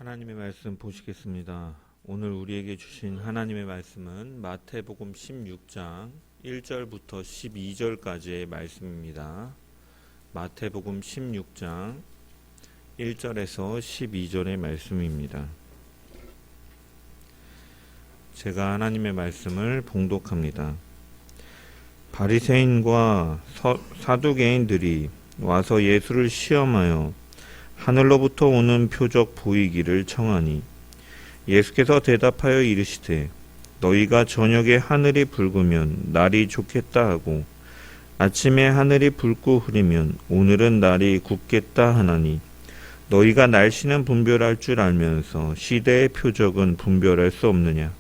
하나님의 말씀 보시겠습니다. 오늘 우리에게 주신 하나님의 말씀은 마태복음 16장 1절부터 12절까지의 말씀입니다. 마태복음 16장 1절에서 12절의 말씀입니다. 제가 하나님의 말씀을 봉독합니다. 바리새인과 사두개인들이 와서 예수를 시험하여 하늘로부터 오는 표적 보이기를 청하니 예수께서 대답하여 이르시되 너희가 저녁에 하늘이 붉으면 날이 좋겠다 하고 아침에 하늘이 붉고 흐리면 오늘은 날이 굳겠다 하나니 너희가 날씨는 분별할 줄 알면서 시대의 표적은 분별할 수 없느냐.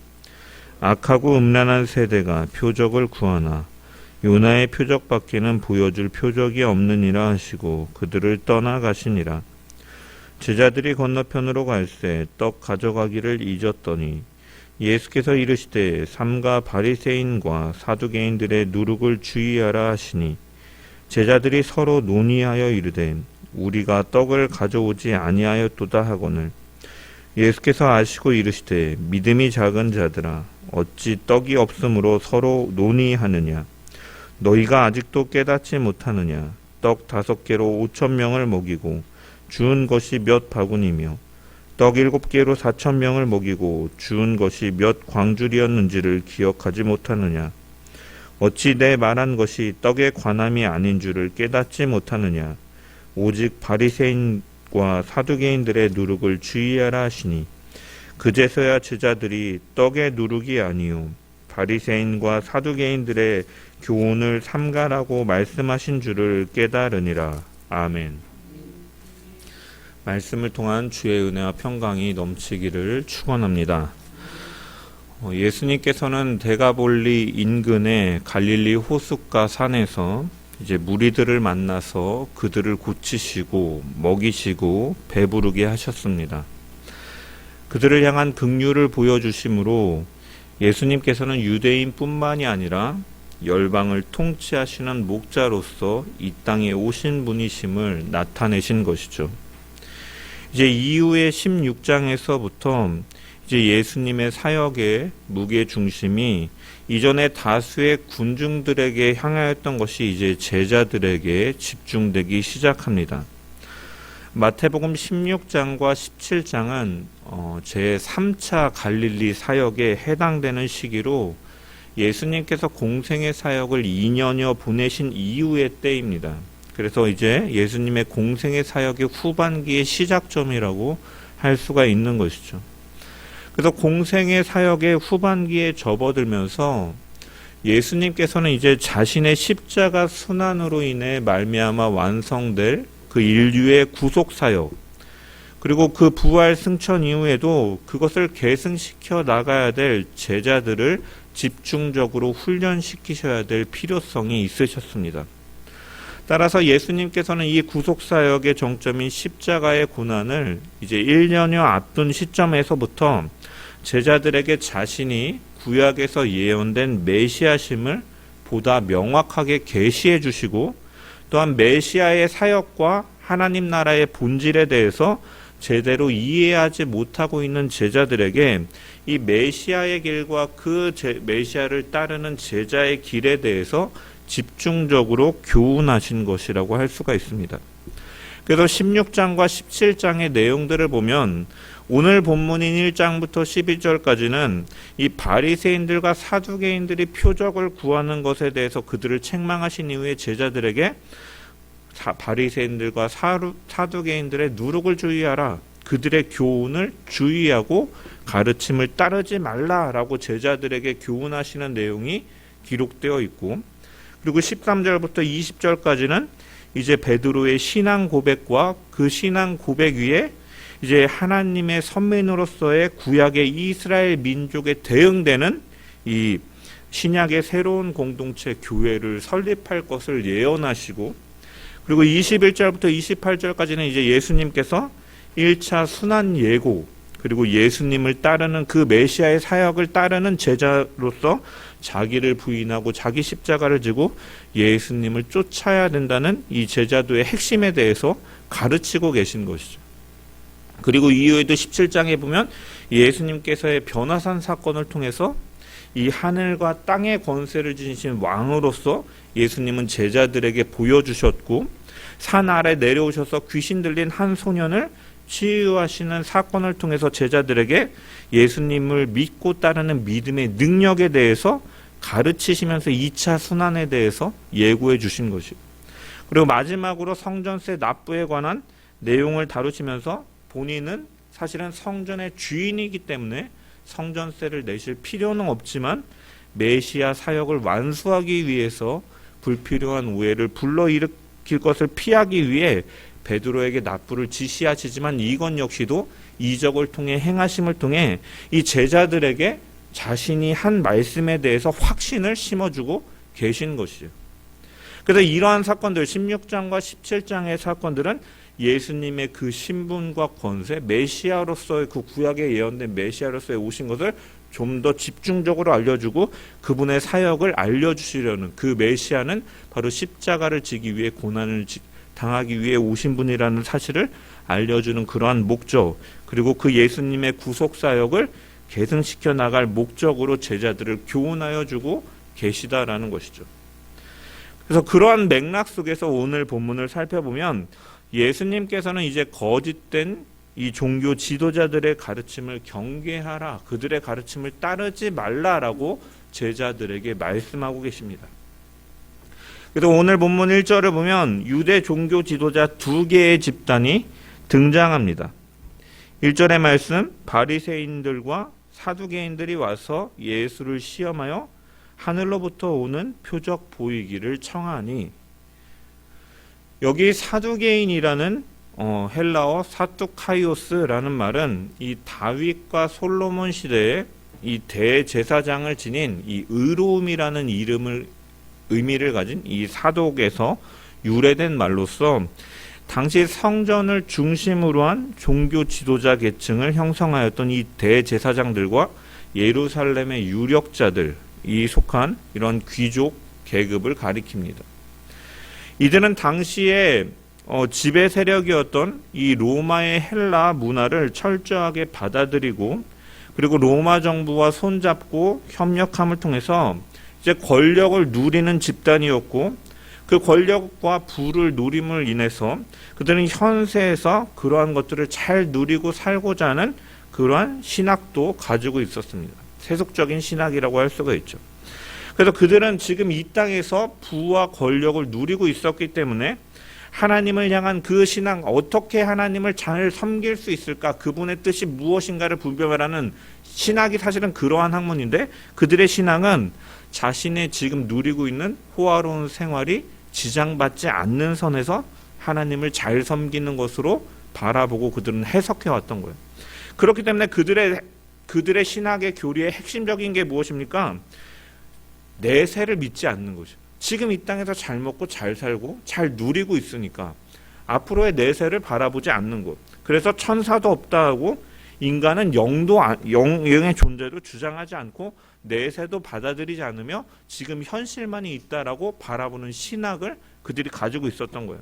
악하고 음란한 세대가 표적을 구하나 요나의 표적밖에는 보여줄 표적이 없느니라 하시고 그들을 떠나가시니라. 제자들이 건너편으로 갈새 떡 가져가기를 잊었더니 예수께서 이르시되 삼가 바리새인과 사두개인들의 누룩을 주의하라 하시니 제자들이 서로 논의하여 이르되 우리가 떡을 가져오지 아니하였도다 하거늘 예수께서 아시고 이르시되 믿음이 작은 자들아 어찌 떡이 없으므로 서로 논의하느냐. 너희가 아직도 깨닫지 못하느냐. 떡 5개로 5,000명을 먹이고 주운 것이 몇 바구니며 떡 7개로 4,000명을 먹이고 주운 것이 몇 광줄이었는지를 기억하지 못하느냐. 어찌 내 말한 것이 떡에 관함이 아닌 줄을 깨닫지 못하느냐. 오직 바리새인과 사두개인들의 누룩을 주의하라 하시니 그제서야 제자들이 떡의 누룩이 아니요 바리새인과 사두개인들의 교훈을 삼가라고 말씀하신 줄을 깨달으니라. 아멘. 말씀을 통한 주의 은혜와 평강이 넘치기를 축원합니다. 예수님께서는 데가볼리 인근의 갈릴리 호숫가 산에서 이제 무리들을 만나서 그들을 고치시고 먹이시고 배부르게 하셨습니다. 그들을 향한 긍휼을 보여주심으로 예수님께서는 유대인뿐만이 아니라 열방을 통치하시는 목자로서 이 땅에 오신 분이심을 나타내신 것이죠. 이제 이후의 16장에서부터 이제 예수님의 사역의 무게 중심이 이전에 다수의 군중들에게 향하였던 것이 이제 제자들에게 집중되기 시작합니다. 마태복음 16장과 17장은 제3차 갈릴리 사역에 해당되는 시기로 예수님께서 공생의 사역을 2년여 보내신 이후의 때입니다. 그래서 이제 예수님의 공생의 사역의 후반기의 시작점이라고 할 수가 있는 것이죠. 그래서 공생의 사역의 후반기에 접어들면서 예수님께서는 이제 자신의 십자가 순환으로 인해 말미암아 완성될 그 인류의 구속 사역, 그리고 그 부활 승천 이후에도 그것을 계승시켜 나가야 될 제자들을 집중적으로 훈련시키셔야 될 필요성이 있으셨습니다. 따라서 예수님께서는 이 구속사역의 정점인 십자가의 고난을 이제 1년여 앞둔 시점에서부터 제자들에게 자신이 구약에서 예언된 메시아심을 보다 명확하게 계시해 주시고 또한 메시아의 사역과 하나님 나라의 본질에 대해서 제대로 이해하지 못하고 있는 제자들에게 이 메시아의 길과 그 메시아를 따르는 제자의 길에 대해서 집중적으로 교훈하신 것이라고 할 수가 있습니다. 그래서 16장과 17장의 내용들을 보면 오늘 본문인 1장부터 12절까지는 이 바리새인들과 사두개인들이 표적을 구하는 것에 대해서 그들을 책망하신 이후에 제자들에게 바리새인들과 사두개인들의 누룩을 주의하라. 그들의 교훈을 주의하고 가르침을 따르지 말라라고 제자들에게 교훈하시는 내용이 기록되어 있고, 그리고 13절부터 20절까지는 이제 베드로의 신앙 고백과 그 신앙 고백 위에 이제 하나님의 선민으로서의 구약의 이스라엘 민족에 대응되는 이 신약의 새로운 공동체 교회를 설립할 것을 예언하시고, 그리고 21절부터 28절까지는 이제 예수님께서 1차 순환 예고, 그리고 예수님을 따르는 그 메시아의 사역을 따르는 제자로서 자기를 부인하고 자기 십자가를 지고 예수님을 쫓아야 된다는 이 제자도의 핵심에 대해서 가르치고 계신 것이죠. 그리고 이후에도 17장에 보면 예수님께서의 변화산 사건을 통해서 이 하늘과 땅의 권세를 지니신 왕으로서 예수님은 제자들에게 보여주셨고, 산 아래 내려오셔서 귀신 들린 한 소년을 치유하시는 사건을 통해서 제자들에게 예수님을 믿고 따르는 믿음의 능력에 대해서 가르치시면서 2차 순환에 대해서 예고해 주신 것이고, 그리고 마지막으로 성전세 납부에 관한 내용을 다루시면서 본인은 사실은 성전의 주인이기 때문에 성전세를 내실 필요는 없지만 메시아 사역을 완수하기 위해서 불필요한 오해를 불러일으킬 것을 피하기 위해 베드로에게 납부를 지시하시지만, 이건 역시도 이적을 통해 행하심을 통해 이 제자들에게 자신이 한 말씀에 대해서 확신을 심어주고 계신 것이죠. 그래서 이러한 사건들, 16장과 17장의 사건들은 예수님의 그 신분과 권세, 메시아로서의 그 구약에 예언된 메시아로서의 오신 것을 좀 더 집중적으로 알려주고 그분의 사역을 알려주시려는, 그 메시아는 바로 십자가를 지기 위해 고난을 당하기 위해 오신 분이라는 사실을 알려주는 그러한 목적, 그리고 그 예수님의 구속사역을 계승시켜 나갈 목적으로 제자들을 교훈하여 주고 계시다라는 것이죠. 그래서 그러한 맥락 속에서 오늘 본문을 살펴보면 예수님께서는 이제 거짓된 이 종교 지도자들의 가르침을 경계하라, 그들의 가르침을 따르지 말라라고 제자들에게 말씀하고 계십니다. 그래서 오늘 본문 1절을 보면 유대 종교 지도자 2개의 집단이 등장합니다. 1절의 말씀, 바리새인들과 사두개인들이 와서 예수를 시험하여 하늘로부터 오는 표적 보이기를 청하니, 여기 사두개인이라는 헬라어 사투카이오스라는 말은 이 다윗과 솔로몬 시대에 이 대제사장을 지닌 이 의로움이라는 의미를 가진 이 사독에서 유래된 말로서 당시 성전을 중심으로 한 종교 지도자 계층을 형성하였던 이 대제사장들과 예루살렘의 유력자들이 속한 이런 귀족 계급을 가리킵니다. 이들은 당시에 지배 세력이었던 이 로마의 헬라 문화를 철저하게 받아들이고, 그리고 로마 정부와 손잡고 협력함을 통해서 이제 권력을 누리는 집단이었고, 그 권력과 부를 누림을 인해서 그들은 현세에서 그러한 것들을 잘 누리고 살고자 하는 그러한 신학도 가지고 있었습니다. 세속적인 신학이라고 할 수가 있죠. 그래서 그들은 지금 이 땅에서 부와 권력을 누리고 있었기 때문에 하나님을 향한 그 신앙, 어떻게 하나님을 잘 섬길 수 있을까, 그분의 뜻이 무엇인가를 분별하는 신학이 사실은 그러한 학문인데, 그들의 신앙은 자신의 지금 누리고 있는 호화로운 생활이 지장받지 않는 선에서 하나님을 잘 섬기는 것으로 바라보고 그들은 해석해 왔던 거예요. 그렇기 때문에 그들의 신학의 교리의 핵심적인 게 무엇입니까? 내세를 믿지 않는 거죠. 지금 이 땅에서 잘 먹고 잘 살고 잘 누리고 있으니까 앞으로의 내세를 바라보지 않는 것. 그래서 천사도 없다 하고 인간은 영의 존재도 주장하지 않고 내세도 받아들이지 않으며 지금 현실만이 있다라고 바라보는 신학을 그들이 가지고 있었던 거예요.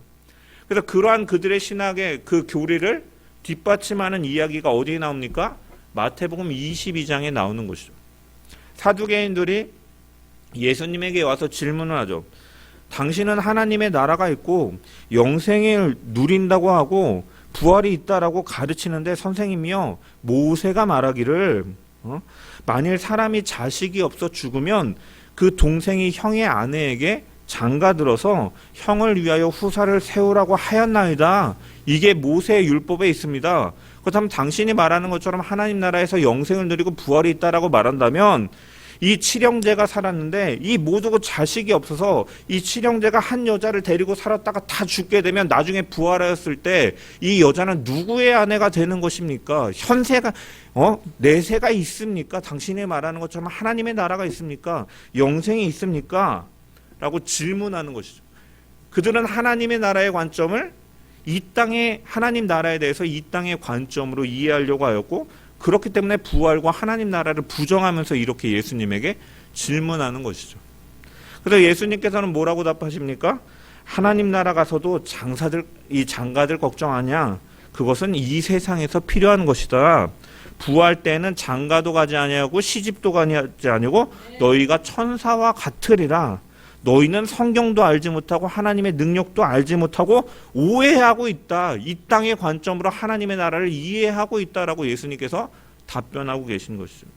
그래서 그러한 그들의 신학의 그 교리를 뒷받침하는 이야기가 어디에 나옵니까? 마태복음 22장에 나오는 것이죠. 사두개인들이 예수님에게 와서 질문을 하죠. 당신은 하나님의 나라가 있고 영생을 누린다고 하고 부활이 있다라고 가르치는데, 선생님이요, 모세가 말하기를 만일 사람이 자식이 없어 죽으면 그 동생이 형의 아내에게 장가들어서 형을 위하여 후사를 세우라고 하였나이다. 이게 모세의 율법에 있습니다. 그렇다면 당신이 말하는 것처럼 하나님 나라에서 영생을 누리고 부활이 있다라고 말한다면, 이 칠형제가 살았는데 이 모두가 자식이 없어서 이 칠형제가 한 여자를 데리고 살았다가 다 죽게 되면 나중에 부활하였을 때 이 여자는 누구의 아내가 되는 것입니까? 현세가 내세가 있습니까? 당신이 말하는 것처럼 하나님의 나라가 있습니까? 영생이 있습니까? 라고 질문하는 것이죠. 그들은 하나님의 나라의 관점을 이 땅의 하나님 나라에 대해서 이 땅의 관점으로 이해하려고 하였고, 그렇기 때문에 부활과 하나님 나라를 부정하면서 이렇게 예수님에게 질문하는 것이죠. 그래서 예수님께서는 뭐라고 답하십니까? 하나님 나라 가서도 장가들 걱정하냐? 그것은 이 세상에서 필요한 것이다. 부활 때는 장가도 가지 아니하고 시집도 가지 아니고 너희가 천사와 같으리라. 너희는 성경도 알지 못하고 하나님의 능력도 알지 못하고 오해하고 있다. 이 땅의 관점으로 하나님의 나라를 이해하고 있다라고 예수님께서 답변하고 계신 것이죠.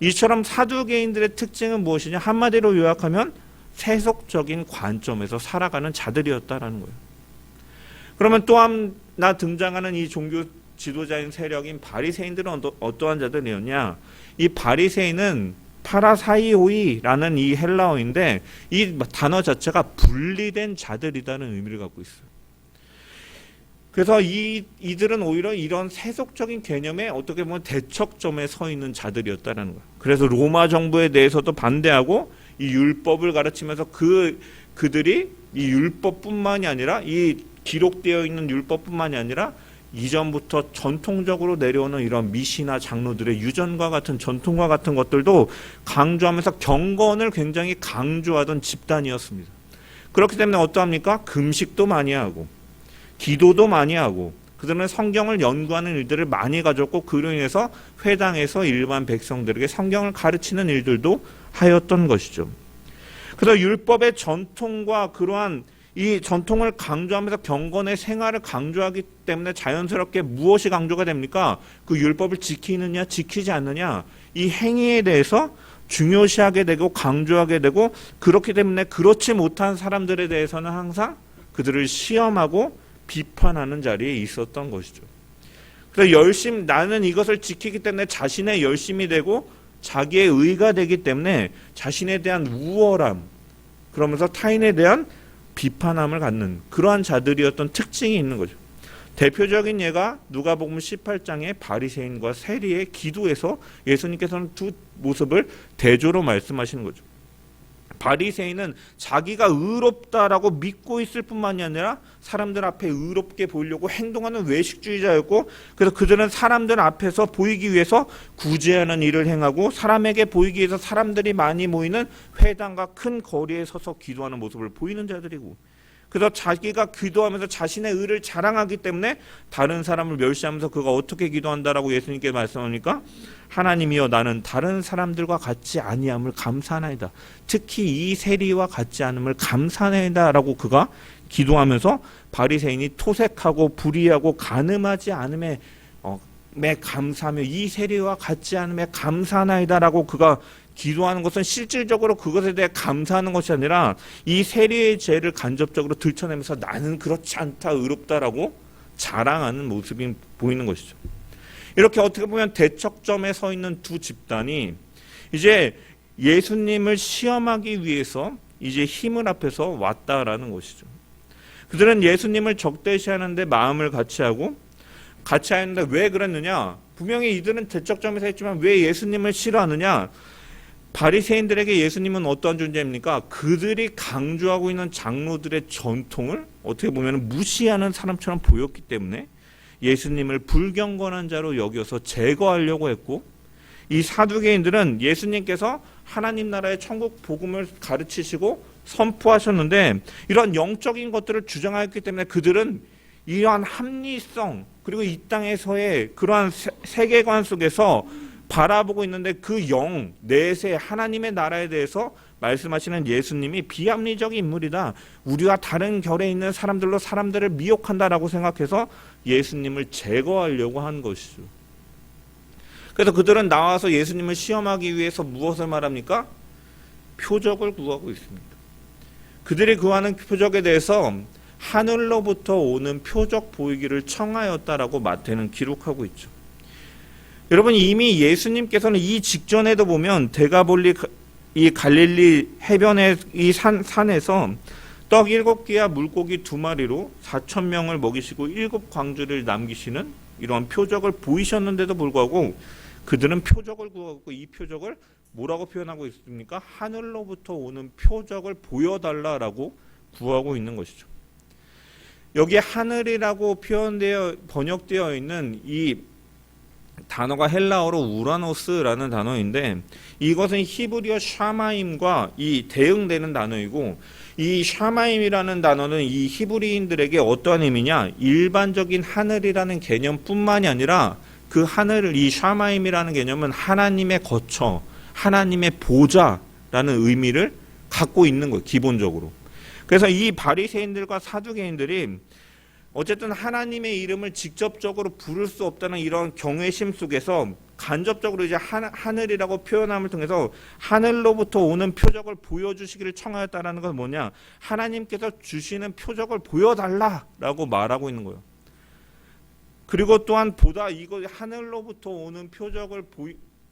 이처럼 사두개인들의 특징은 무엇이냐? 한마디로 요약하면 세속적인 관점에서 살아가는 자들이었다라는 거예요. 그러면 또 하나 등장하는 이 종교 지도자인 세력인 바리새인들은 어떠한 자들이었냐? 이 바리새인은 파라사이오이라는 이 헬라어인데 이 단어 자체가 분리된 자들이라는 의미를 갖고 있어요. 그래서 이들은 오히려 이런 세속적인 개념에 어떻게 보면 대척점에 서 있는 자들이었다는 거예요. 그래서 로마 정부에 대해서도 반대하고 이 율법을 가르치면서 그들이 이 율법뿐만이 아니라 이 기록되어 있는 율법뿐만이 아니라 이전부터 전통적으로 내려오는 이런 미시나 장로들의 유전과 같은 전통과 같은 것들도 강조하면서 경건을 굉장히 강조하던 집단이었습니다. 그렇기 때문에 어떠합니까? 금식도 많이 하고 기도도 많이 하고 그들은 성경을 연구하는 일들을 많이 가졌고 그로 인해서 회당에서 일반 백성들에게 성경을 가르치는 일들도 하였던 것이죠. 그래서 율법의 전통과 그러한 이 전통을 강조하면서 경건의 생활을 강조하기 때문에 자연스럽게 무엇이 강조가 됩니까? 그 율법을 지키느냐 지키지 않느냐 이 행위에 대해서 중요시하게 되고 강조하게 되고 그렇기 때문에 그렇지 못한 사람들에 대해서는 항상 그들을 시험하고 비판하는 자리에 있었던 것이죠. 그래서 나는 이것을 지키기 때문에 자신의 열심이 되고 자기의 의가 되기 때문에 자신에 대한 우월함 그러면서 타인에 대한 비판함을 갖는 그러한 자들이었던 특징이 있는 거죠. 대표적인 예가 누가복음 18장의 바리새인과 세리의 기도에서 예수님께서는 두 모습을 대조로 말씀하시는 거죠. 바리새인은 자기가 의롭다라고 믿고 있을 뿐만이 아니라 사람들 앞에 의롭게 보이려고 행동하는 외식주의자였고 그래서 그들은 사람들 앞에서 보이기 위해서 구제하는 일을 행하고 사람에게 보이기 위해서 사람들이 많이 모이는 회당과 큰 거리에 서서 기도하는 모습을 보이는 자들이고 그래서 자기가 기도하면서 자신의 의를 자랑하기 때문에 다른 사람을 멸시하면서 그가 어떻게 기도한다라고 예수님께 말씀하니까 하나님이여 나는 다른 사람들과 같지 아니함을 감사하나이다. 특히 이 세리와 같지 않음을 감사하나이다라고 그가 기도하면서 바리새인이 토색하고 불의하고 간음하지 않음에 감사하며 이 세리와 같지 않음에 감사하나이다라고 그가 기도하는 것은 실질적으로 그것에 대해 감사하는 것이 아니라 이 세리의 죄를 간접적으로 들춰내면서 나는 그렇지 않다 의롭다라고 자랑하는 모습이 보이는 것이죠. 이렇게 어떻게 보면 대척점에 서 있는 두 집단이 이제 예수님을 시험하기 위해서 이제 힘을 앞에서 왔다라는 것이죠. 그들은 예수님을 적대시하는데 마음을 같이 하는데 왜 그랬느냐? 분명히 이들은 대척점에 서 있지만 왜 예수님을 싫어하느냐? 바리새인들에게 예수님은 어떠한 존재입니까? 그들이 강조하고 있는 장로들의 전통을 어떻게 보면 무시하는 사람처럼 보였기 때문에 예수님을 불경건한 자로 여겨서 제거하려고 했고 이 사두개인들은 예수님께서 하나님 나라의 천국 복음을 가르치시고 선포하셨는데 이런 영적인 것들을 주장하였기 때문에 그들은 이러한 합리성 그리고 이 땅에서의 그러한 세계관 속에서 바라보고 있는데 그 영, 내세 하나님의 나라에 대해서 말씀하시는 예수님이 비합리적인 인물이다. 우리와 다른 결에 있는 사람들로 사람들을 미혹한다라고 생각해서 예수님을 제거하려고 한 것이죠. 그래서 그들은 나와서 예수님을 시험하기 위해서 무엇을 말합니까? 표적을 구하고 있습니다. 그들이 구하는 표적에 대해서 하늘로부터 오는 표적 보이기를 청하였다라고 마태는 기록하고 있죠. 여러분 이미 예수님께서는 이 직전에도 보면 데가볼리 이 갈릴리 해변의 이 산에서 떡 7개와 물고기 2마리로 4,000명을 먹이시고 7광주를 남기시는 이러한 표적을 보이셨는데도 불구하고 그들은 표적을 구하고 이 표적을 뭐라고 표현하고 있습니까? 하늘로부터 오는 표적을 보여달라라고 구하고 있는 것이죠. 여기에 하늘이라고 번역되어 있는 이 단어가 헬라어로 우라노스라는 단어인데 이것은 히브리어 샤마임과 이 대응되는 단어이고 이 샤마임이라는 단어는 이 히브리인들에게 어떠한 의미냐? 일반적인 하늘이라는 개념뿐만이 아니라 그 하늘을 이 샤마임이라는 개념은 하나님의 거처, 하나님의 보좌라는 의미를 갖고 있는 거예요. 기본적으로. 그래서 이 바리새인들과 사두개인들이 어쨌든 하나님의 이름을 직접적으로 부를 수 없다는 이런 경외심 속에서 간접적으로 이제 하늘이라고 표현함을 통해서 하늘로부터 오는 표적을 보여주시기를 청하였다라는 건 뭐냐? 하나님께서 주시는 표적을 보여달라라고 말하고 있는 거예요. 그리고 또한 보다 이거 하늘로부터 오는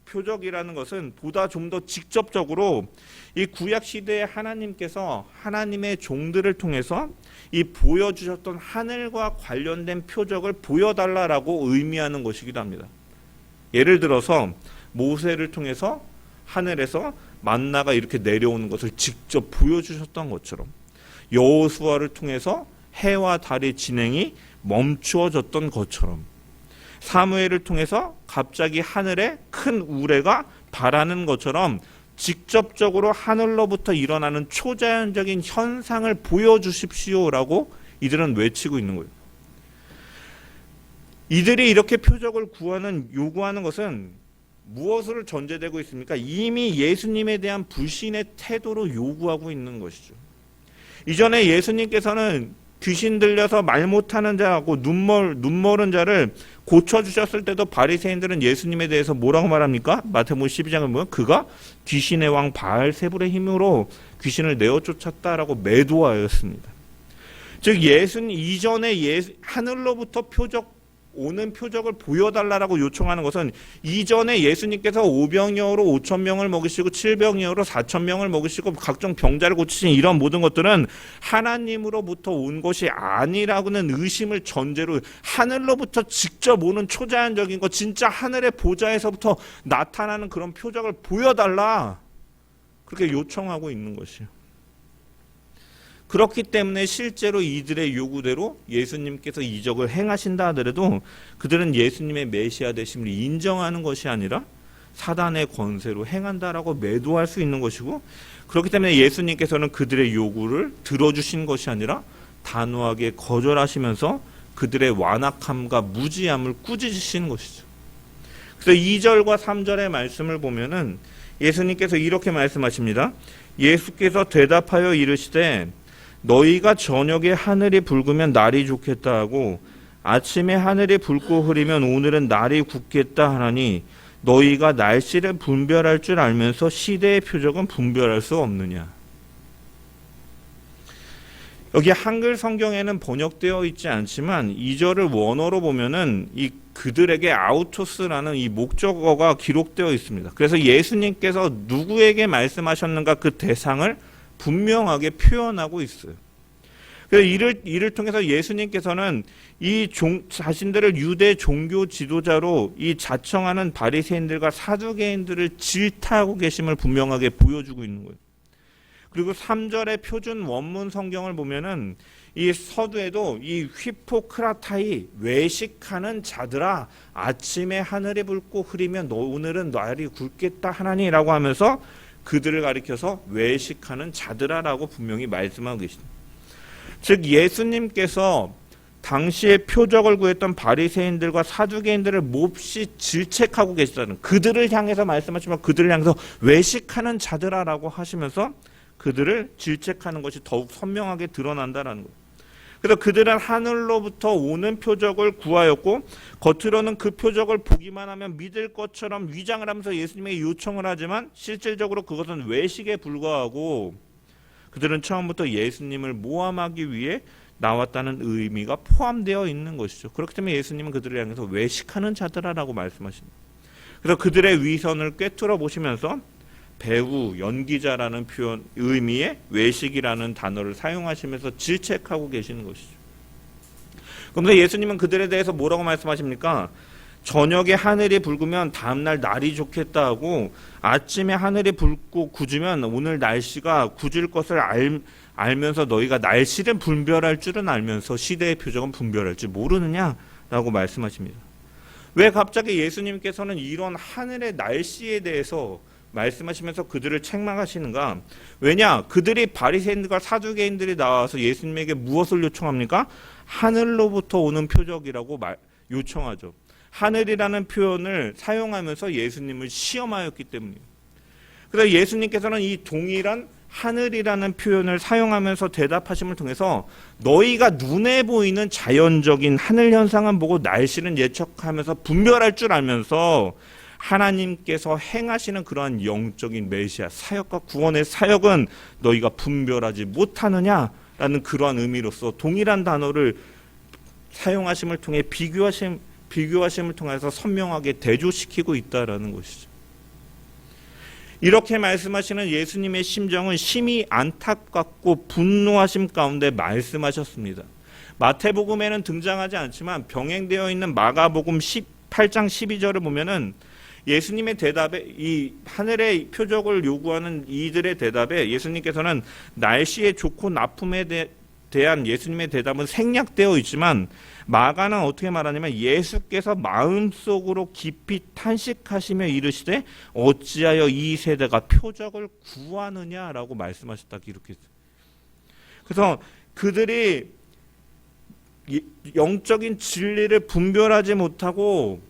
표적이라는 것은 보다 좀 더 직접적으로 이 구약 시대에 하나님께서 하나님의 종들을 통해서 이 보여주셨던 하늘과 관련된 표적을 보여달라라고 의미하는 것이기도 합니다. 예를 들어서 모세를 통해서 하늘에서 만나가 이렇게 내려오는 것을 직접 보여주셨던 것처럼 여호수아를 통해서 해와 달의 진행이 멈추어졌던 것처럼 사무엘을 통해서 갑자기 하늘에 큰 우레가 바라는 것처럼 직접적으로 하늘로부터 일어나는 초자연적인 현상을 보여주십시오라고 이들은 외치고 있는 거예요. 이들이 이렇게 표적을 요구하는 것은 무엇으로 전제되고 있습니까? 이미 예수님에 대한 불신의 태도로 요구하고 있는 것이죠. 이전에 예수님께서는 귀신 들려서 말 못하는 자하고 눈멀은 자를 고쳐주셨을 때도 바리새인들은 예수님에 대해서 뭐라고 말합니까? 마태복음 12장을 보면 그가 귀신의 왕 바알세불의 힘으로 귀신을 내어 쫓았다라고 매도하였습니다. 즉 이전에 하늘로부터 오는 표적을 보여달라고 요청하는 것은 이전에 예수님께서 5병여로 5,000명을 먹이시고 7병여로 4,000명을 먹이시고 각종 병자를 고치신 이런 모든 것들은 하나님으로부터 온 것이 아니라고는 의심을 전제로 하늘로부터 직접 오는 초자연적인 것, 진짜 하늘의 보좌에서부터 나타나는 그런 표적을 보여달라, 그렇게 요청하고 있는 것이에요. 그렇기 때문에 실제로 이들의 요구대로 예수님께서 이적을 행하신다 하더라도 그들은 예수님의 메시아 되심을 인정하는 것이 아니라 사단의 권세로 행한다라고 매도할 수 있는 것이고, 그렇기 때문에 예수님께서는 그들의 요구를 들어주신 것이 아니라 단호하게 거절하시면서 그들의 완악함과 무지함을 꾸짖으시는 것이죠. 그래서 2절과 3절의 말씀을 보면은 예수님께서 이렇게 말씀하십니다. 예수께서 대답하여 이르시되 너희가 저녁에 하늘이 붉으면 날이 좋겠다 하고 아침에 하늘이 붉고 흐리면 오늘은 날이 굳겠다 하나니 너희가 날씨를 분별할 줄 알면서 시대의 표적은 분별할 수 없느냐. 여기 한글 성경에는 번역되어 있지 않지만 2절을 원어로 보면은 이 그들에게 아우토스라는 이 목적어가 기록되어 있습니다. 그래서 예수님께서 누구에게 말씀하셨는가 그 대상을 분명하게 표현하고 있어요. 그래서 이를 통해서 예수님께서는 자신들을 유대 종교 지도자로 이 자청하는 바리새인들과 사두개인들을 질타하고 계심을 분명하게 보여주고 있는 거예요. 그리고 3절의 표준 원문 성경을 보면은 이 서두에도 이 휘포크라타이 외식하는 자들아 아침에 하늘이 붉고 흐리면 오늘은 날이 굵겠다 하나니라고 하면서 그들을 가리켜서 외식하는 자들아라고 분명히 말씀하고 계십니다. 즉 예수님께서 당시에 표적을 구했던 바리새인들과 사두개인들을 몹시 질책하고 계시다는, 그들을 향해서 말씀하시면 그들을 향해서 외식하는 자들아라고 하시면서 그들을 질책하는 것이 더욱 선명하게 드러난다라는 거예요. 그래서 그들은 하늘로부터 오는 표적을 구하였고 겉으로는 그 표적을 보기만 하면 믿을 것처럼 위장을 하면서 예수님에게 요청을 하지만 실질적으로 그것은 외식에 불과하고 그들은 처음부터 예수님을 모함하기 위해 나왔다는 의미가 포함되어 있는 것이죠. 그렇기 때문에 예수님은 그들을 향해서 외식하는 자들아라고 말씀하십니다. 그래서 그들의 위선을 꿰뚫어 보시면서 배우, 연기자라는 표현 의미의 외식이라는 단어를 사용하시면서 질책하고 계시는 것이죠. 그런데 예수님은 그들에 대해서 뭐라고 말씀하십니까? 저녁에 하늘이 붉으면 다음날 날이 좋겠다 하고 아침에 하늘이 붉고 굳으면 오늘 날씨가 굳을 것을 알면서 너희가 날씨를 분별할 줄은 알면서 시대의 표적은 분별할 줄 모르느냐라고 말씀하십니다. 왜 갑자기 예수님께서는 이런 하늘의 날씨에 대해서 말씀하시면서 그들을 책망하시는가? 왜냐? 그들이 바리새인들과 사두개인들이 나와서 예수님에게 무엇을 요청합니까? 하늘로부터 오는 표적이라고 요청하죠. 하늘이라는 표현을 사용하면서 예수님을 시험하였기 때문이에요. 그래서 예수님께서는 이 동일한 하늘이라는 표현을 사용하면서 대답하심을 통해서 너희가 눈에 보이는 자연적인 하늘 현상은 보고 날씨는 예측하면서 분별할 줄 알면서 하나님께서 행하시는 그러한 영적인 메시아 사역과 구원의 사역은 너희가 분별하지 못하느냐라는 그러한 의미로서 동일한 단어를 사용하심을 통해 비교하심을 통해서 선명하게 대조시키고 있다라는 것이죠. 이렇게 말씀하시는 예수님의 심정은 심히 안타깝고 분노하심 가운데 말씀하셨습니다. 마태복음에는 등장하지 않지만 병행되어 있는 마가복음 18장 12절을 보면은 예수님의 대답에 이 하늘의 표적을 요구하는 이들의 대답에 예수님께서는 날씨의 좋고 나쁨에 대한 예수님의 대답은 생략되어 있지만 마가는 어떻게 말하냐면 예수께서 마음속으로 깊이 탄식하시며 이르시되 어찌하여 이 세대가 표적을 구하느냐라고 말씀하셨다 기록했어요. 그래서 그들이 영적인 진리를 분별하지 못하고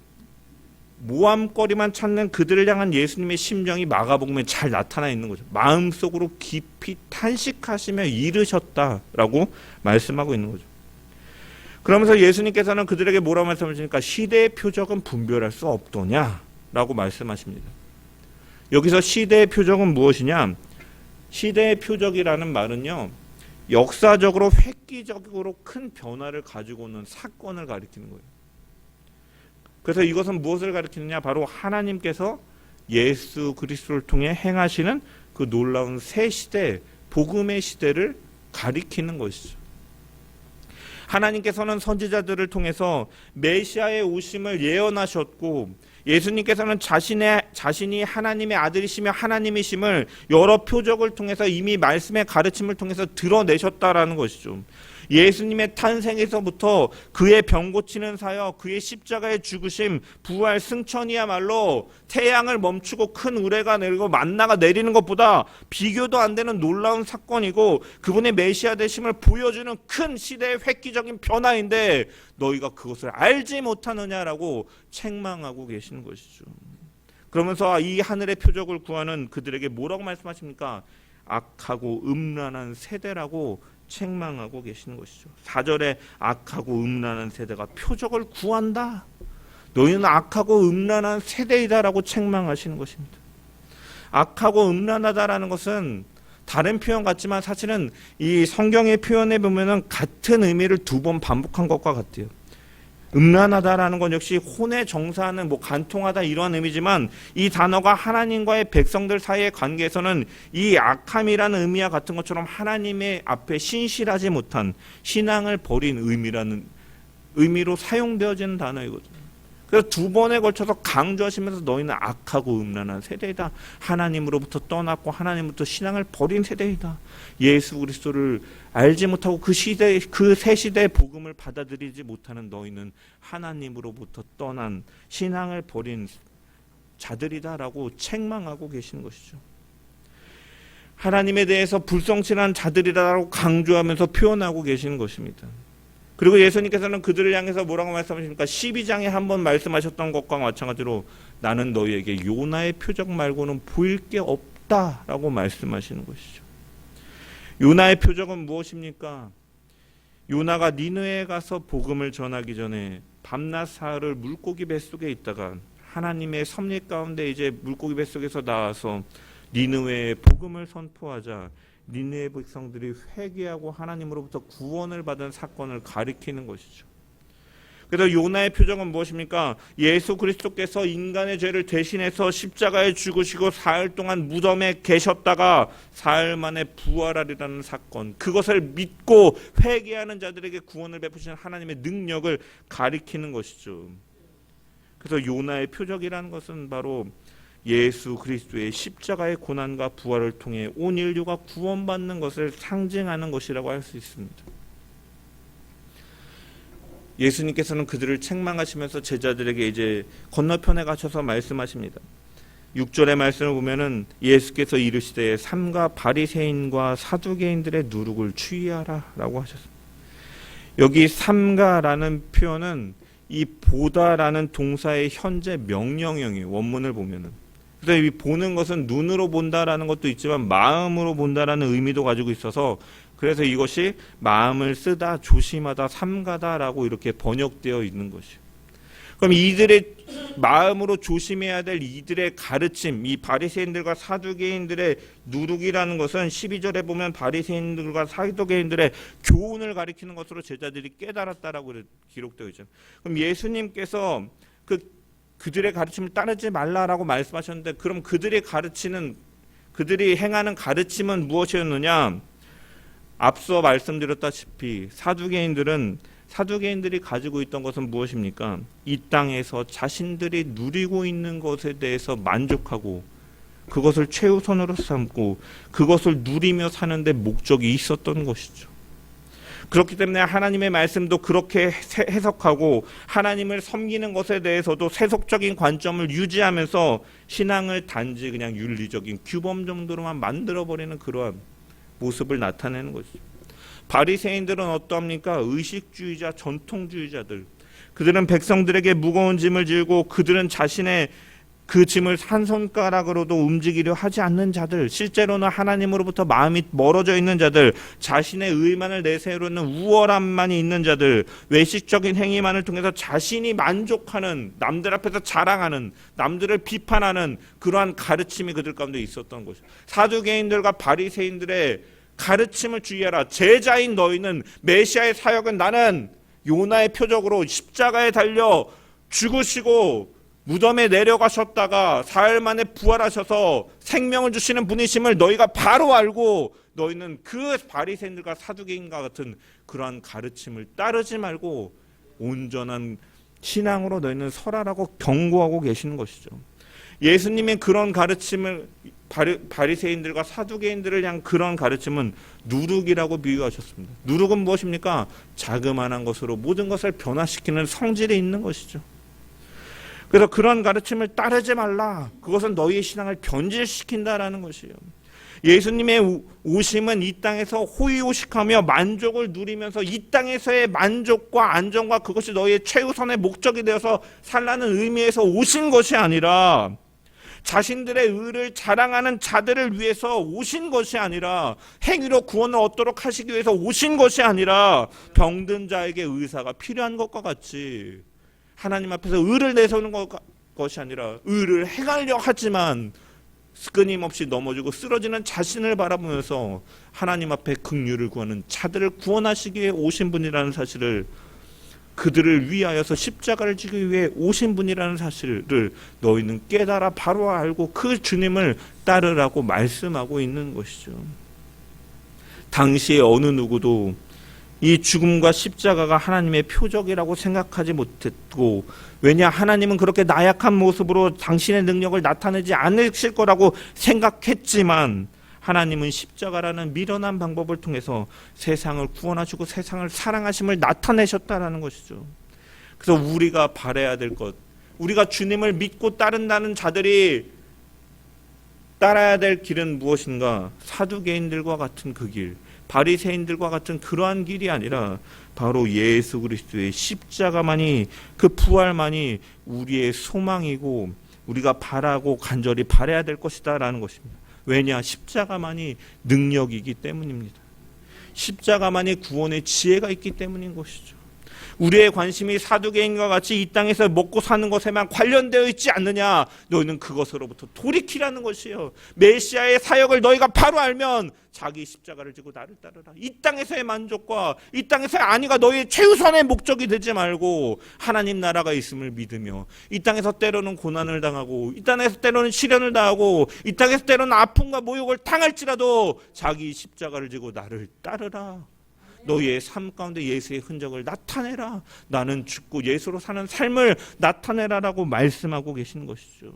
모함거리만 찾는 그들을 향한 예수님의 심정이 마가복음에 잘 나타나 있는 거죠. 마음속으로 깊이 탄식하시며 이르셨다라고 말씀하고 있는 거죠. 그러면서 예수님께서는 그들에게 뭐라고 말씀하십니까? 시대의 표적은 분별할 수 없더냐라고 말씀하십니다. 여기서 시대의 표적은 무엇이냐? 시대의 표적이라는 말은요, 역사적으로 획기적으로 큰 변화를 가지고 오는 사건을 가리키는 거예요. 그래서 이것은 무엇을 가리키느냐? 바로 하나님께서 예수 그리스도를 통해 행하시는 그 놀라운 새 시대, 복음의 시대를 가리키는 것이죠. 하나님께서는 선지자들을 통해서 메시아의 오심을 예언하셨고 예수님께서는 자신이 하나님의 아들이시며 하나님이심을 여러 표적을 통해서 이미 말씀의 가르침을 통해서 드러내셨다라는 것이죠. 예수님의 탄생에서부터 그의 병 고치는 사역, 그의 십자가의 죽으심, 부활, 승천이야말로 태양을 멈추고 큰 우레가 내리고 만나가 내리는 것보다 비교도 안 되는 놀라운 사건이고 그분의 메시아 되심을 보여주는 큰 시대의 획기적인 변화인데 너희가 그것을 알지 못하느냐라고 책망하고 계시는 것이죠. 그러면서 이 하늘의 표적을 구하는 그들에게 뭐라고 말씀하십니까? 악하고 음란한 세대라고 책망하고 계시는 것이죠. 4절에 악하고 음란한 세대가 표적을 구한다. 너희는 악하고 음란한 세대이다라고 책망하시는 것입니다. 악하고 음란하다라는 것은 다른 표현 같지만 사실은 이 성경의 표현에 보면은 같은 의미를 두 번 반복한 것과 같아요. 음란하다라는 건 역시 혼에 정사하는 간통하다 이러한 의미지만 이 단어가 하나님과의 백성들 사이의 관계에서는 이 악함이라는 의미와 같은 것처럼 하나님의 앞에 신실하지 못한 신앙을 버린 의미로 사용되어지는 단어이거든요. 그래서 두 번에 걸쳐서 강조하시면서 너희는 악하고 음란한 세대이다. 하나님으로부터 떠났고 하나님으로부터 신앙을 버린 세대이다. 예수 그리스도를 알지 못하고 그 새 시대의 복음을 받아들이지 못하는 너희는 하나님으로부터 떠난 신앙을 버린 자들이다라고 책망하고 계시는 것이죠. 하나님에 대해서 불성실한 자들이라고 강조하면서 표현하고 계시는 것입니다. 그리고 예수님께서는 그들을 향해서 뭐라고 말씀하십니까? 12장에 한번 말씀하셨던 것과 마찬가지로 나는 너희에게 요나의 표적 말고는 보일 게 없다라고 말씀하시는 것이죠. 요나의 표적은 무엇입니까? 요나가 니느웨에 가서 복음을 전하기 전에 밤낮 사흘을 물고기 뱃속에 있다가 하나님의 섭리 가운데 이제 물고기 뱃속에서 나와서 니느웨에 복음을 선포하자 니느웨 백성들이 회개하고 하나님으로부터 구원을 받은 사건을 가리키는 것이죠. 그래서 요나의 표적은 무엇입니까? 예수 그리스도께서 인간의 죄를 대신해서 십자가에 죽으시고 사흘 동안 무덤에 계셨다가 사흘 만에 부활하리라는 사건, 그것을 믿고 회개하는 자들에게 구원을 베푸시는 하나님의 능력을 가리키는 것이죠. 그래서 요나의 표적이라는 것은 바로 예수 그리스도의 십자가의 고난과 부활을 통해 온 인류가 구원받는 것을 상징하는 것이라고 할 수 있습니다. 예수님께서는 그들을 책망하시면서 제자들에게 이제 건너편에 가셔서 말씀하십니다. 6절의 말씀을 보면은 예수께서 이르시되 삼가 바리새인과 사두개인들의 누룩을 추이하라 라고 하셨습니다. 여기 삼가라는 표현은 이 보다라는 동사의 현재 명령형이에요. 원문을 보면은. 그래서 이 보는 것은 눈으로 본다라는 것도 있지만 마음으로 본다라는 의미도 가지고 있어서 그래서 이것이 마음을 쓰다, 조심하다, 삼가다라고 이렇게 번역되어 있는 것이에요. 그럼 이들의 마음으로 조심해야 될 이들의 가르침, 이 바리새인들과 사두개인들의 누룩이라는 것은 12절에 보면 바리새인들과 사두개인들의 교훈을 가리키는 것으로 제자들이 깨달았다라고 기록되어 있죠. 그럼 예수님께서 그들의 가르침을 따르지 말라라고 말씀하셨는데 그럼 그들이 행하는 가르침은 무엇이었느냐? 앞서 말씀드렸다시피 사두개인들이 가지고 있던 것은 무엇입니까? 이 땅에서 자신들이 누리고 있는 것에 대해서 만족하고 그것을 최우선으로 삼고 그것을 누리며 사는 데 목적이 있었던 것이죠. 그렇기 때문에 하나님의 말씀도 그렇게 해석하고 하나님을 섬기는 것에 대해서도 세속적인 관점을 유지하면서 신앙을 단지 그냥 윤리적인 규범 정도로만 만들어버리는 그러한 모습을 나타내는 것이죠. 바리새인들은 어떠합니까? 의식주의자, 전통주의자들. 그들은 백성들에게 무거운 짐을 지고 그들은 자신의 그 짐을 한 손가락으로도 움직이려 하지 않는 자들, 실제로는 하나님으로부터 마음이 멀어져 있는 자들, 자신의 의만을 내세우려는 우월함만이 있는 자들, 외식적인 행위만을 통해서 자신이 만족하는, 남들 앞에서 자랑하는, 남들을 비판하는 그러한 가르침이 그들 가운데 있었던 것이죠. 사두개인들과 바리새인들의 가르침을 주의하라. 제자인 너희는 메시아의 사역은 나는 요나의 표적으로 십자가에 달려 죽으시고 무덤에 내려가셨다가 사흘 만에 부활하셔서 생명을 주시는 분이심을 너희가 바로 알고 너희는 그 바리새인들과 사두개인과 같은 그러한 가르침을 따르지 말고 온전한 신앙으로 너희는 설하라고 경고하고 계시는 것이죠. 예수님의 그런 가르침을 바리새인들과 사두개인들을 향한 그런 가르침은 누룩이라고 비유하셨습니다. 누룩은 무엇입니까? 자그마한 것으로 모든 것을 변화시키는 성질이 있는 것이죠. 그래서 그런 가르침을 따르지 말라. 그것은 너희의 신앙을 변질시킨다라는 것이에요. 예수님의 오심은 이 땅에서 호의호식하며 만족을 누리면서 이 땅에서의 만족과 안정과 그것이 너희의 최우선의 목적이 되어서 살라는 의미에서 오신 것이 아니라 자신들의 의를 자랑하는 자들을 위해서 오신 것이 아니라 행위로 구원을 얻도록 하시기 위해서 오신 것이 아니라 병든 자에게 의사가 필요한 것과 같이 하나님 앞에서 의를 내세우는 것이 아니라 의를 행하려 하지만 끊임없이 넘어지고 쓰러지는 자신을 바라보면서 하나님 앞에 긍휼을 구하는 자들을 구원하시기 위해 오신 분이라는 사실을, 그들을 위하여서 십자가를 지기 위해 오신 분이라는 사실을 너희는 깨달아 바로 알고 그 주님을 따르라고 말씀하고 있는 것이죠. 당시에 어느 누구도 이 죽음과 십자가가 하나님의 표적이라고 생각하지 못했고, 왜냐, 하나님은 그렇게 나약한 모습으로 당신의 능력을 나타내지 않으실 거라고 생각했지만 하나님은 십자가라는 미련한 방법을 통해서 세상을 구원하시고 세상을 사랑하심을 나타내셨다라는 것이죠. 그래서 우리가 바라야 될 것, 우리가 주님을 믿고 따른다는 자들이 따라야 될 길은 무엇인가? 사두개인들과 같은 그 길, 바리새인들과 같은 그러한 길이 아니라 바로 예수 그리스도의 십자가만이, 그 부활만이 우리의 소망이고 우리가 바라고 간절히 바라야 될 것이다라는 것입니다. 왜냐? 십자가만이 능력이기 때문입니다. 십자가만이 구원의 지혜가 있기 때문인 것이죠. 우리의 관심이 사두개인과 같이 이 땅에서 먹고 사는 것에만 관련되어 있지 않느냐? 너희는 그것으로부터 돌이키라는 것이에요. 메시아의 사역을 너희가 바로 알면 자기 십자가를 지고 나를 따르라. 이 땅에서의 만족과 이 땅에서의 안위가 너희의 최우선의 목적이 되지 말고 하나님 나라가 있음을 믿으며 이 땅에서 때로는 고난을 당하고 이 땅에서 때로는 시련을 당하고 이 땅에서 때로는 아픔과 모욕을 당할지라도 자기 십자가를 지고 나를 따르라. 너희의 삶 가운데 예수의 흔적을 나타내라. 나는 죽고 예수로 사는 삶을 나타내라라고 말씀하고 계시는 것이죠.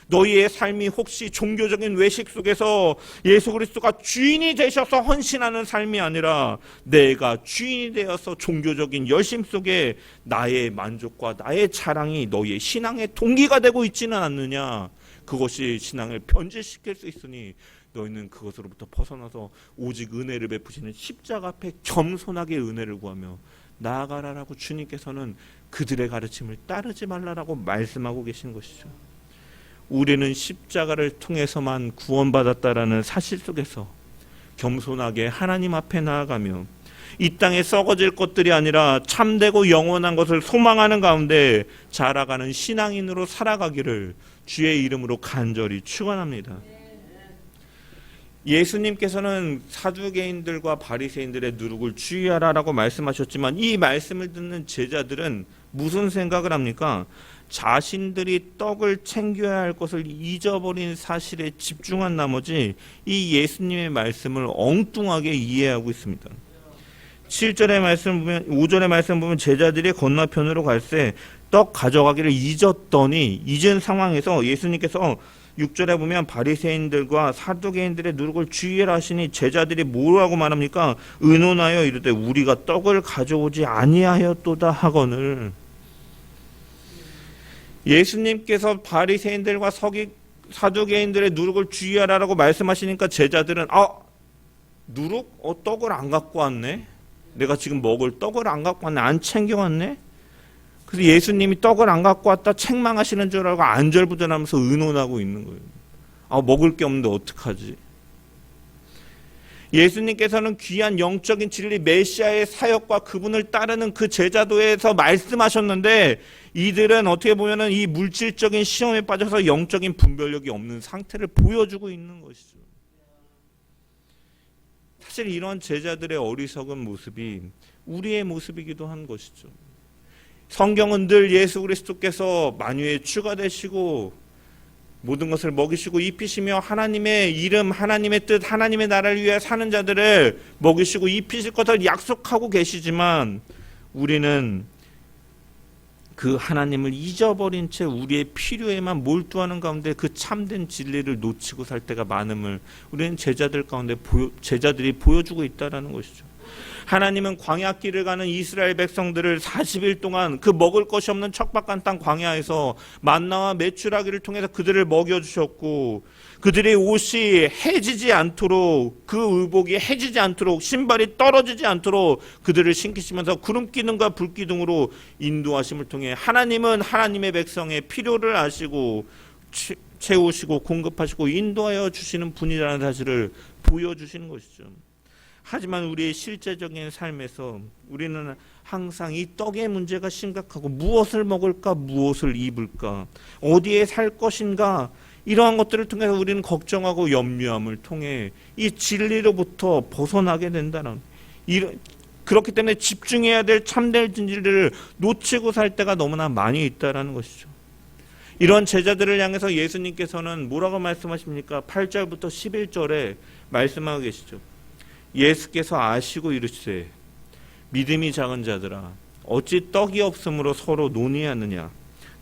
너희의 삶이 혹시 종교적인 외식 속에서 예수 그리스도가 주인이 되셔서 헌신하는 삶이 아니라 내가 주인이 되어서 종교적인 열심 속에 나의 만족과 나의 자랑이 너희의 신앙의 동기가 되고 있지는 않느냐. 그것이 신앙을 변질시킬 수 있으니 너희는 그것으로부터 벗어나서 오직 은혜를 베푸시는 십자가 앞에 겸손하게 은혜를 구하며 나아가라라고 주님께서는 그들의 가르침을 따르지 말라라고 말씀하고 계신 것이죠. 우리는 십자가를 통해서만 구원받았다라는 사실 속에서 겸손하게 하나님 앞에 나아가며 이 땅에 썩어질 것들이 아니라 참되고 영원한 것을 소망하는 가운데 자라가는 신앙인으로 살아가기를 주의 이름으로 간절히 축원합니다. 예수님께서는 사두개인들과 바리새인들의 누룩을 주의하라라고 말씀하셨지만 이 말씀을 듣는 제자들은 무슨 생각을 합니까? 자신들이 떡을 챙겨야 할 것을 잊어버린 사실에 집중한 나머지 이 예수님의 말씀을 엉뚱하게 이해하고 있습니다. 7절의 말씀 보면 5절의 말씀 보면 제자들이 건너편으로 갈 때 떡 가져가기를 잊은 상황에서 예수님께서 6절에 보면 바리새인들과 사두개인들의 누룩을 주의하라 하시니 제자들이 뭐라고 말합니까? 의논하여 이르되 우리가 떡을 가져오지 아니하였도다 하거늘. 예수님께서 바리새인들과 사두개인들의 누룩을 주의하라라고 말씀하시니까 제자들은 누룩? 떡을 안 갖고 왔네? 내가 지금 먹을 떡을 안 갖고 왔네? 안 챙겨왔네? 그래서 예수님이 떡을 안 갖고 왔다 책망하시는 줄 알고 안절부절하면서 의논하고 있는 거예요. 먹을 게 없는데 어떡하지? 예수님께서는 귀한 영적인 진리 메시아의 사역과 그분을 따르는 그 제자도에서 말씀하셨는데 이들은 어떻게 보면은 이 물질적인 시험에 빠져서 영적인 분별력이 없는 상태를 보여주고 있는 것이죠. 사실 이런 제자들의 어리석은 모습이 우리의 모습이기도 한 것이죠. 성경은 늘 예수 그리스도께서 만유에 추가되시고 모든 것을 먹이시고 입히시며 하나님의 이름, 하나님의 뜻, 하나님의 나라를 위해 사는 자들을 먹이시고 입히실 것을 약속하고 계시지만 우리는 그 하나님을 잊어버린 채 우리의 필요에만 몰두하는 가운데 그 참된 진리를 놓치고 살 때가 많음을 우리는 제자들이 보여주고 있다는 것이죠. 하나님은 광야길을 가는 이스라엘 백성들을 40일 동안 그 먹을 것이 없는 척박한 땅 광야에서 만나와 메추라기를 통해서 그들을 먹여주셨고 그들의 옷이 해지지 않도록 그 의복이 해지지 않도록 신발이 떨어지지 않도록 그들을 신기시면서 구름기둥과 불기둥으로 인도하심을 통해 하나님은 하나님의 백성의 필요를 아시고 채우시고 공급하시고 인도하여 주시는 분이라는 사실을 보여주시는 것이죠. 하지만 우리의 실제적인 삶에서 우리는 항상 이 떡의 문제가 심각하고 무엇을 먹을까, 무엇을 입을까, 어디에 살 것인가 이러한 것들을 통해서 우리는 걱정하고 염려함을 통해 이 진리로부터 벗어나게 된다는 그렇기 때문에 집중해야 될 참된 진리를 놓치고 살 때가 너무나 많이 있다는 것이죠. 이런 제자들을 향해서 예수님께서는 뭐라고 말씀하십니까? 8절부터 11절에 말씀하고 계시죠. 예수께서 아시고 이르시되 믿음이 작은 자들아 어찌 떡이 없으므로 서로 논의하느냐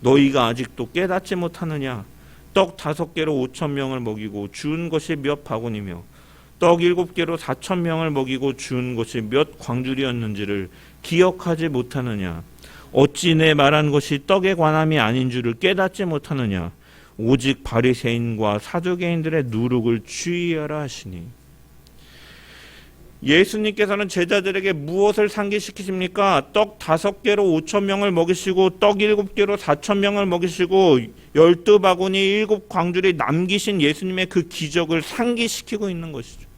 너희가 아직도 깨닫지 못하느냐 떡 5개로 5,000명을 먹이고 주운 것이 몇 바구니며 떡 7개로 4,000명을 먹이고 주운 것이 몇 광줄이었는지를 기억하지 못하느냐 어찌 내 말한 것이 떡에 관함이 아닌 줄을 깨닫지 못하느냐 오직 바리새인과 사두개인들의 누룩을 주의하라 하시니. 예수님께서는 제자들에게 무엇을 상기시키십니까? 떡 5개로 5,000명을 먹이시고 떡 7개로 4,000명을 먹이시고 12바구니 7광줄이 남기신 예수님의 그 기적을 상기시키고 있는 것이죠.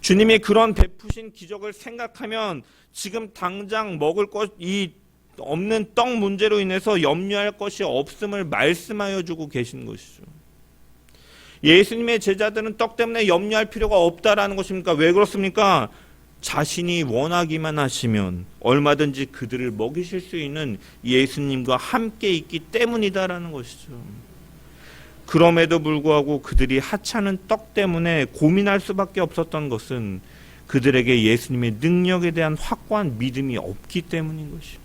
주님이 그런 베푸신 기적을 생각하면 지금 당장 먹을 것이 없는 떡 문제로 인해서 염려할 것이 없음을 말씀하여 주고 계신 것이죠. 예수님의 제자들은 떡 때문에 염려할 필요가 없다라는 것입니까? 왜 그렇습니까? 자신이 원하기만 하시면 얼마든지 그들을 먹이실 수 있는 예수님과 함께 있기 때문이다라는 것이죠. 그럼에도 불구하고 그들이 하찮은 떡 때문에 고민할 수밖에 없었던 것은 그들에게 예수님의 능력에 대한 확고한 믿음이 없기 때문인 것이죠.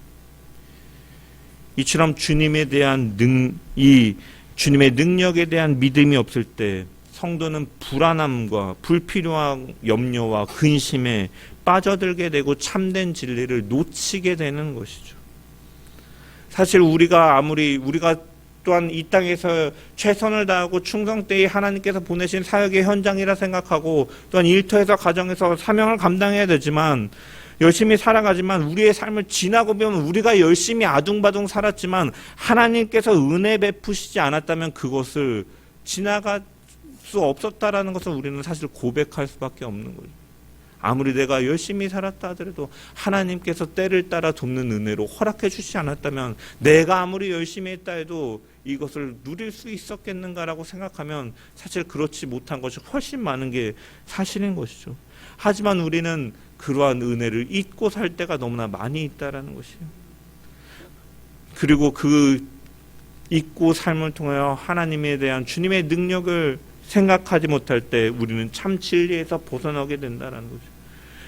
이처럼 주님에 대한 주님의 능력에 대한 믿음이 없을 때 성도는 불안함과 불필요한 염려와 근심에 빠져들게 되고 참된 진리를 놓치게 되는 것이죠. 사실 우리가 또한 이 땅에서 최선을 다하고 충성되이 하나님께서 보내신 사역의 현장이라 생각하고 또한 일터에서 가정에서 사명을 감당해야 되지만 열심히 살아가지만 우리의 삶을 지나고 보면 우리가 열심히 아둥바둥 살았지만 하나님께서 은혜 베푸시지 않았다면 그것을 지나갈 수 없었다라는 것을 우리는 사실 고백할 수밖에 없는 거죠. 아무리 내가 열심히 살았다 하더라도 하나님께서 때를 따라 돕는 은혜로 허락해 주시지 않았다면 내가 아무리 열심히 했다 해도 이것을 누릴 수 있었겠는가라고 생각하면 사실 그렇지 못한 것이 훨씬 많은 게 사실인 것이죠. 하지만 우리는 그러한 은혜를 잊고 살 때가 너무나 많이 있다라는 것이에요. 그리고 그 잊고 삶을 통하여 하나님에 대한 주님의 능력을 생각하지 못할 때 우리는 참 진리에서 벗어나게 된다는 거죠.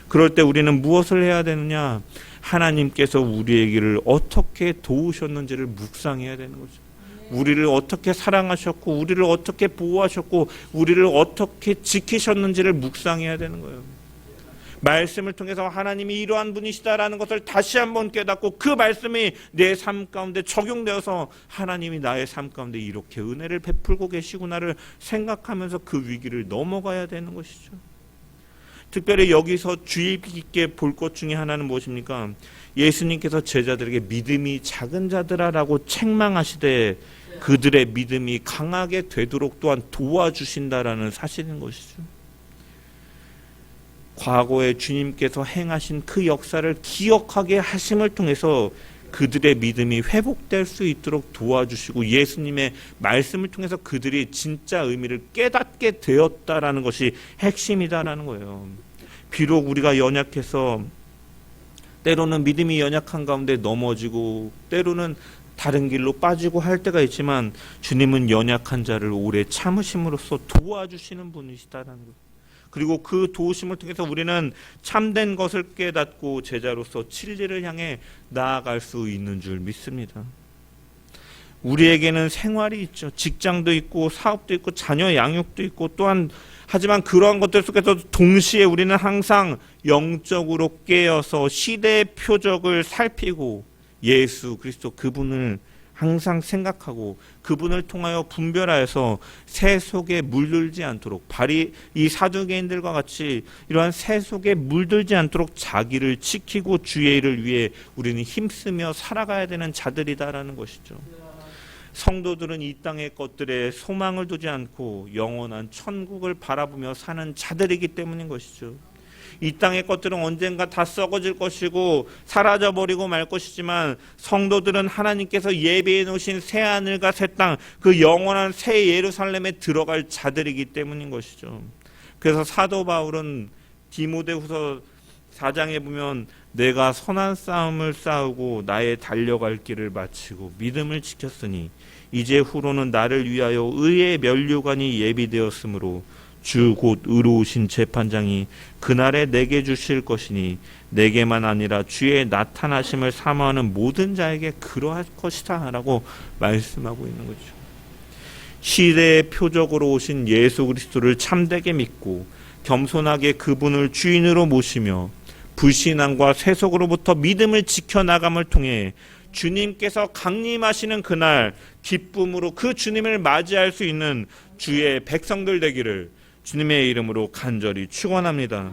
그럴 때 우리는 무엇을 해야 되느냐? 하나님께서 우리에게를 어떻게 도우셨는지를 묵상해야 되는 거죠. 우리를 어떻게 사랑하셨고 우리를 어떻게 보호하셨고 우리를 어떻게 지키셨는지를 묵상해야 되는 거예요. 말씀을 통해서 하나님이 이러한 분이시다라는 것을 다시 한번 깨닫고 그 말씀이 내 삶 가운데 적용되어서 하나님이 나의 삶 가운데 이렇게 은혜를 베풀고 계시구나를 생각하면서 그 위기를 넘어가야 되는 것이죠. 특별히 여기서 주의 깊게 볼 것 중에 하나는 무엇입니까? 예수님께서 제자들에게 믿음이 작은 자들아라고 책망하시되 그들의 믿음이 강하게 되도록 또한 도와주신다라는 사실인 것이죠. 과거에 주님께서 행하신 그 역사를 기억하게 하심을 통해서 그들의 믿음이 회복될 수 있도록 도와주시고 예수님의 말씀을 통해서 그들이 진짜 의미를 깨닫게 되었다라는 것이 핵심이다라는 거예요. 비록 우리가 연약해서 때로는 믿음이 연약한 가운데 넘어지고 때로는 다른 길로 빠지고 할 때가 있지만 주님은 연약한 자를 오래 참으심으로써 도와주시는 분이시다라는 거예요. 그리고 그 도우심을 통해서 우리는 참된 것을 깨닫고 제자로서 진리를 향해 나아갈 수 있는 줄 믿습니다. 우리에게는 생활이 있죠. 직장도 있고 사업도 있고 자녀 양육도 있고 또한 하지만 그러한 것들 속에서 동시에 우리는 항상 영적으로 깨어서 시대의 표적을 살피고 예수 그리스도 그분을 항상 생각하고 그분을 통하여 분별하여서 새 속에 물들지 않도록 이 사두개인들과 같이 이러한 새 속에 물들지 않도록 자기를 지키고 주의 일을 위해 우리는 힘쓰며 살아가야 되는 자들이다라는 것이죠. 성도들은 이 땅의 것들에 소망을 두지 않고 영원한 천국을 바라보며 사는 자들이기 때문인 것이죠. 이 땅의 것들은 언젠가 다 썩어질 것이고 사라져버리고 말 것이지만 성도들은 하나님께서 예비해 놓으신 새 하늘과 새 땅, 그 영원한 새 예루살렘에 들어갈 자들이기 때문인 것이죠. 그래서 사도 바울은 디모데후서 4장에 보면 내가 선한 싸움을 싸우고 나의 달려갈 길을 마치고 믿음을 지켰으니 이제 후로는 나를 위하여 의의 면류관이 예비되었으므로 주 곧 의로우신 재판장이 그날에 내게 주실 것이니 내게만 아니라 주의 나타나심을 사모하는 모든 자에게 그러할 것이다 라고 말씀하고 있는 거죠. 시대의 표적으로 오신 예수 그리스도를 참되게 믿고 겸손하게 그분을 주인으로 모시며 불신앙과 세속으로부터 믿음을 지켜나감을 통해 주님께서 강림하시는 그날 기쁨으로 그 주님을 맞이할 수 있는 주의 백성들 되기를 주님의 이름으로 간절히 축원합니다.